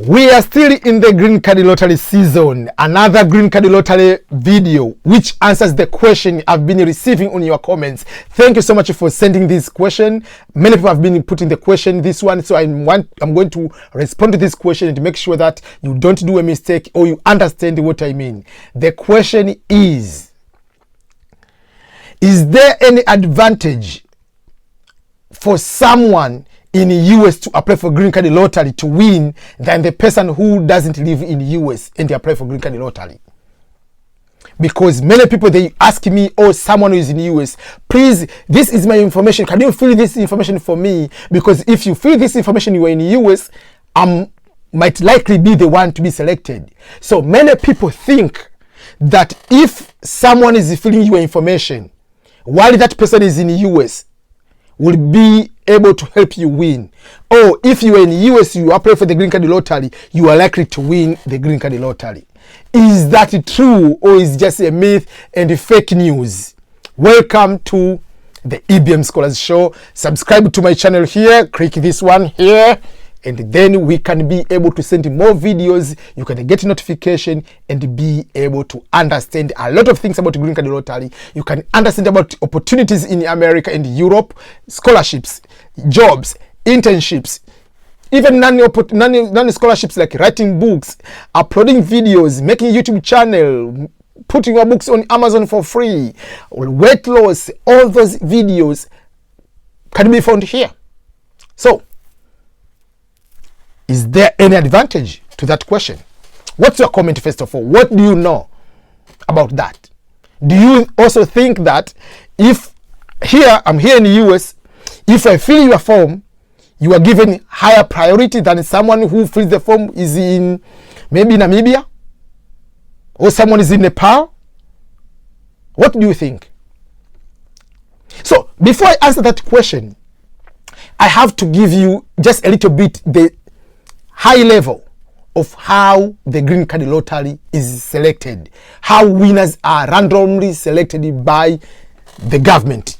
We are still in the green card lottery season. Another green card lottery video which answers the question I've been receiving on your comments. Thank you so much for sending this question. Many people have been putting the question, this one, so I'm going to respond to this question and make sure that you don't do a mistake or you understand what I mean. The question is there any advantage for someone in the US to apply for green card lottery to win than the person who doesn't live in the US and they apply for green card lottery? Because many people, they ask me, oh, someone who is in the US, please, this is my information, can you fill this information for me? Because if you fill this information, you are in the US, might likely be the one to be selected. So many people think that if someone is filling your information while that person is in the US, will be able to help you win. Or if you are in the US, you apply for the green card lottery, you are likely to win the green card lottery. Is that true, or is just a myth and fake news? Welcome to the EBM Scholars Show. Subscribe to my channel here, click this one here, and then we can be able to send more videos. You can get notification and be able to understand a lot of things about green card lottery. You can understand about opportunities in America and Europe, scholarships, jobs, internships, even non-scholarships like writing books, uploading videos, making YouTube channel, putting your books on Amazon for free, weight loss. All those videos can be found here. So, is there any advantage to that question? What's your comment first of all? What do you know about that? Do you also think that if I'm here in the US, if I fill your form, you are given higher priority than someone who fills the form is in maybe Namibia or someone is in Nepal? What do you think? So before I answer that question, I have to give you just a little bit the high level of how the green card lottery is selected, how winners are randomly selected by the government.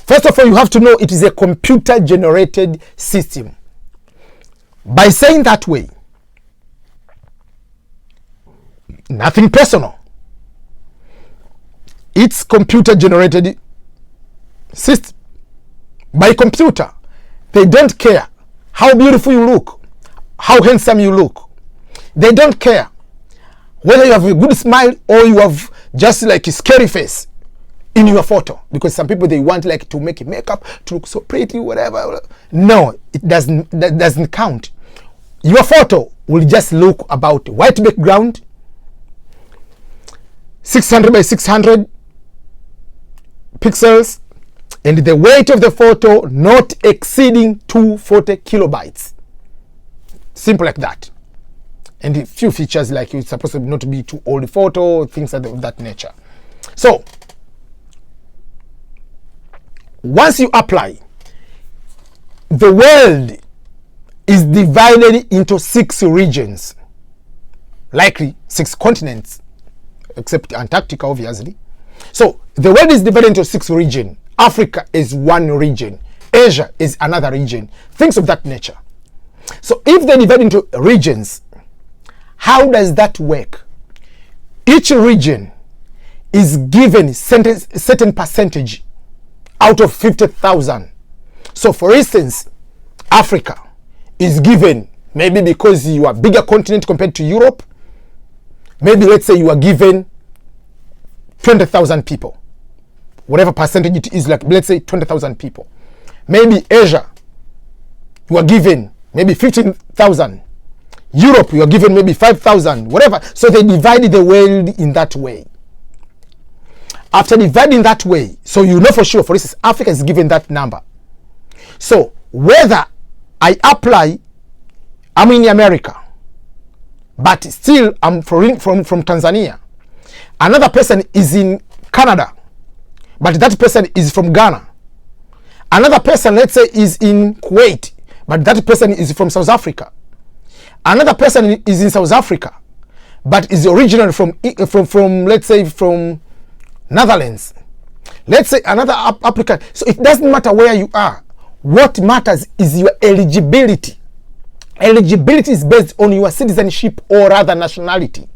First of all, you have to know it is a computer generated system. By saying that way, nothing personal. It's computer generated system. By computer, they don't care how beautiful you look, how handsome you look. They don't care whether you have a good smile or you have just like a scary face in your photo, because some people, they want like to make makeup to look so pretty, whatever. No, that doesn't count. Your photo will just look about white background, 600 by 600 pixels, and the weight of the photo not exceeding 240 kilobytes. Simple like that. And a few features like it's supposed to not be too old photo, things of that nature. So once you apply, the world is divided into 6 regions, likely 6 continents, except Antarctica, obviously. So the world is divided into 6 regions. Africa is one region, Asia is another region, things of that nature. So if they divide into regions, how does that work? Each region is given certain percentage out of 50,000. So for instance, Africa is given, maybe because you are a bigger continent compared to Europe, maybe let's say you are given 20,000 people. Whatever percentage it is, like let's say 20,000 people. Maybe Asia, you are given maybe 15,000. Europe, you are given maybe 5,000, whatever. So they divided the world in that way. After dividing that way, so you know for sure, for instance, Africa is given that number. So whether I apply, I'm in America, but still I'm from Tanzania. Another person is in Canada, but that person is from Ghana. Another person, let's say, is in Kuwait, but that person is from South Africa. Another person is in South Africa, but is originally from let's say from Netherlands. Let's say another applicant. So it doesn't matter where you are. What matters is your eligibility Eligibility is based on your citizenship or rather nationality.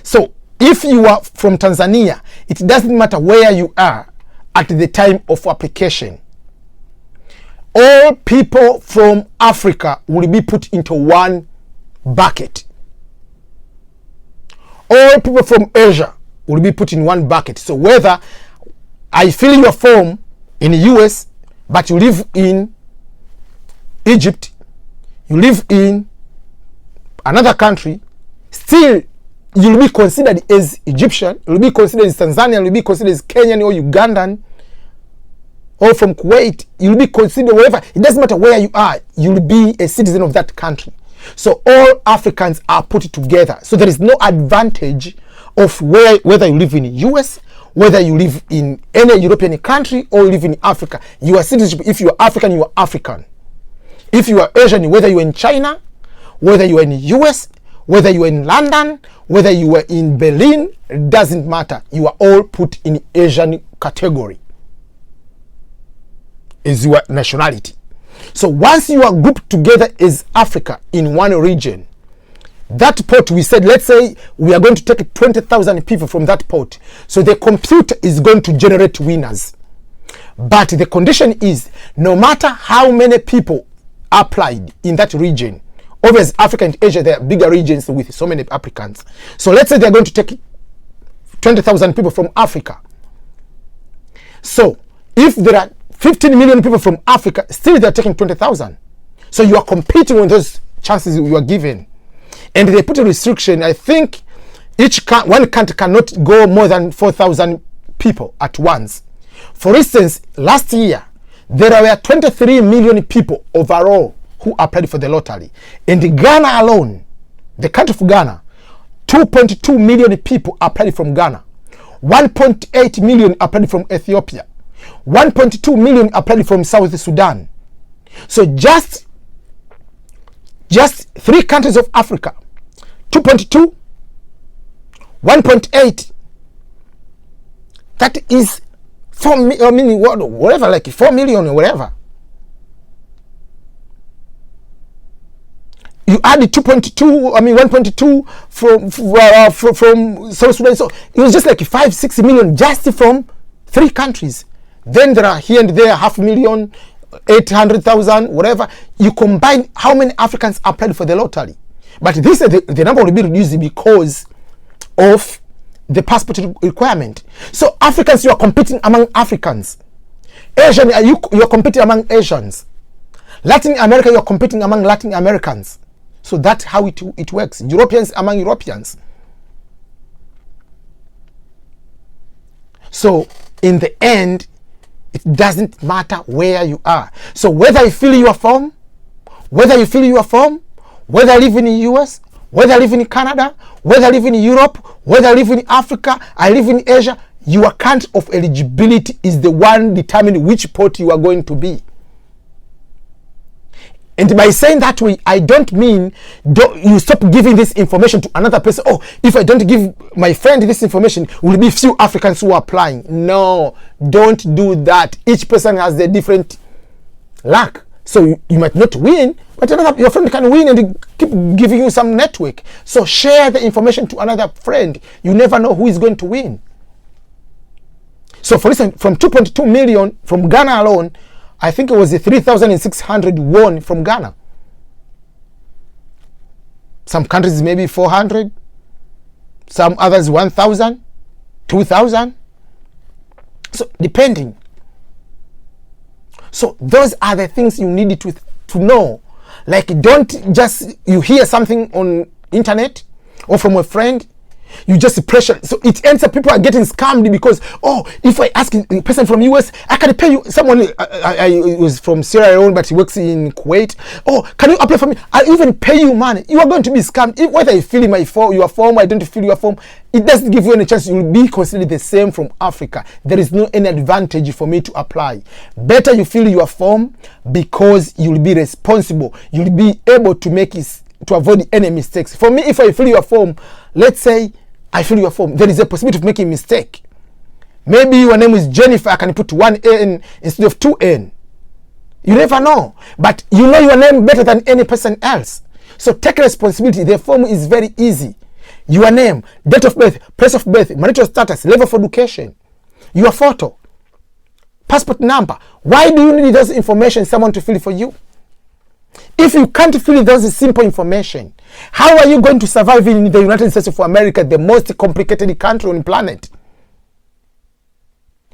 So if you are from Tanzania, it doesn't matter where you are at the time of application. All people from Africa will be put into one bucket. All people from Asia will be put in one bucket. So whether I fill your form in the US, but you live in Egypt, you live in another country, still you'll be considered as Egyptian, you'll be considered as Tanzanian, you'll be considered as Kenyan or Ugandan, or from Kuwait, you'll be considered wherever. It doesn't matter where you are, you'll be a citizen of that country. So all Africans are put together. So there is no advantage of whether you live in the US, whether you live in any European country, or you live in Africa. You are citizenship. If you are African, you are African. If you are Asian, whether you are in China, whether you are in the US, whether you are in London, whether you are in Berlin, it doesn't matter. You are all put in Asian category as your nationality. So once you are grouped together as Africa in one region, that pot we said, let's say we are going to take 20,000 people from that pot. So the computer is going to generate winners. But the condition is, no matter how many people applied in that region, obviously Africa and Asia, there are bigger regions with so many applicants. So let's say they're going to take 20,000 people from Africa. So if there are 15 million people from Africa, still they're taking 20,000. So you are competing with those chances you are given. And they put a restriction. I think one country cannot go more than 4,000 people at once. For instance, last year, there were 23 million people overall who applied for the lottery. In Ghana alone, the country of Ghana, 2.2 million people applied from Ghana. 1.8 million applied from Ethiopia. 1.2 million applied from South Sudan. So just 3 countries of Africa, 2.2, 1.8, that is 4 million, whatever, like 4 million or whatever. You add the 1.2 from South Sudan. So it was just like 5-6 million just from 3 countries. Then there are here and there 500,000, 800,000, whatever. You combine how many Africans applied for the lottery. But this the number will be reduced because of the passport requirement. So Africans, you are competing among Africans. Asian, you are competing among Asians. Latin America, you are competing among Latin Americans. So that's how it works. Europeans among Europeans. So in the end, it doesn't matter where you are. So whether you fill your form, whether you live in the US, whether you live in Canada, whether you live in Europe, whether you live in Africa, I live in Asia, your country of eligibility is the one determining which pot you are going to be. And by saying that way, I don't mean you stop giving this information to another person. Oh, if I don't give my friend this information, will be few Africans who are applying. No, don't do that. Each person has their different luck. So you might not win, but your friend can win and keep giving you some network. So share the information to another friend. You never know who is going to win. So for instance, from 2.2 million from Ghana alone, I think it was 3,600 won from Ghana. Some countries maybe 400, some others 1,000, 2,000. So depending. So those are the things you need to know. Like, don't just, you hear something on internet or from a friend, you just pressure. So it ends up people are getting scammed because, oh, if I ask a person from US, I can pay you. Someone I was from Sierra Leone, but he works in Kuwait. Oh, can you apply for me? I'll even pay you money. You are going to be scammed. Whether you fill in your form, I don't fill your form, it doesn't give you any chance. You will be considered the same from Africa. There is no any advantage for me to apply. Better you fill your form because you will be responsible. You will be able to make it, to avoid any mistakes. For me, if I fill your form, let's say I fill your form, there is a possibility of making a mistake. Maybe your name is Jennifer, I can put 1 N instead of 2 N. You never know. But you know your name better than any person else. So take responsibility. The form is very easy. Your name, date of birth, place of birth, marital status, level of education, your photo, passport number. Why do you need those information someone to fill for you? If you can't fill those simple information, how are you going to survive in the United States of America, the most complicated country on the planet?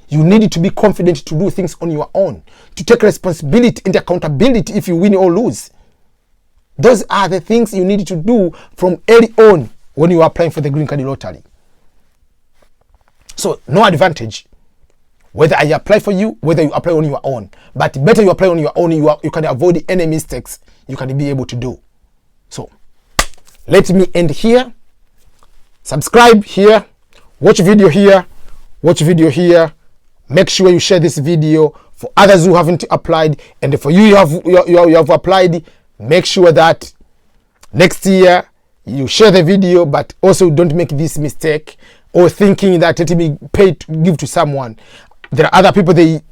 You need to be confident to do things on your own, to take responsibility and accountability if you win or lose. Those are the things you need to do from early on when you are applying for the green card lottery. So no advantage whether I apply for you, whether you apply on your own. But better you apply on your own, you can avoid any mistakes you can be able to do. So let me end here. Subscribe here, watch video here, watch video here. Make sure you share this video for others who haven't applied, and for you have applied, make sure that next year you share the video, but also don't make this mistake or thinking that it will be paid to give to someone. There are other people they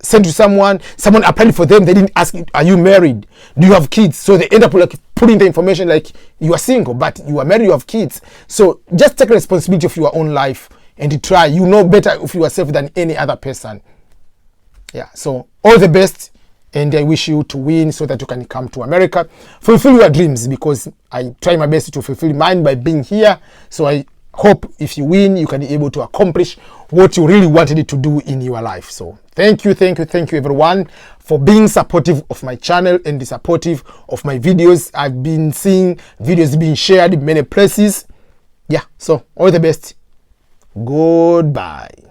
send to someone applied for them, they didn't ask, are you married? Do you have kids? So they end up like putting the information like you are single, but you are married, you have kids. So just take responsibility of your own life and try. You know better of yourself than any other person. Yeah, so all the best, and I wish you to win so that you can come to America, fulfill your dreams, because I try my best to fulfill mine by being here. So I hope if you win, you can be able to accomplish what you really wanted to do in your life. So thank you everyone for being supportive of my channel and supportive of my videos. I've been seeing videos being shared in many places. Yeah, so all the best. Goodbye.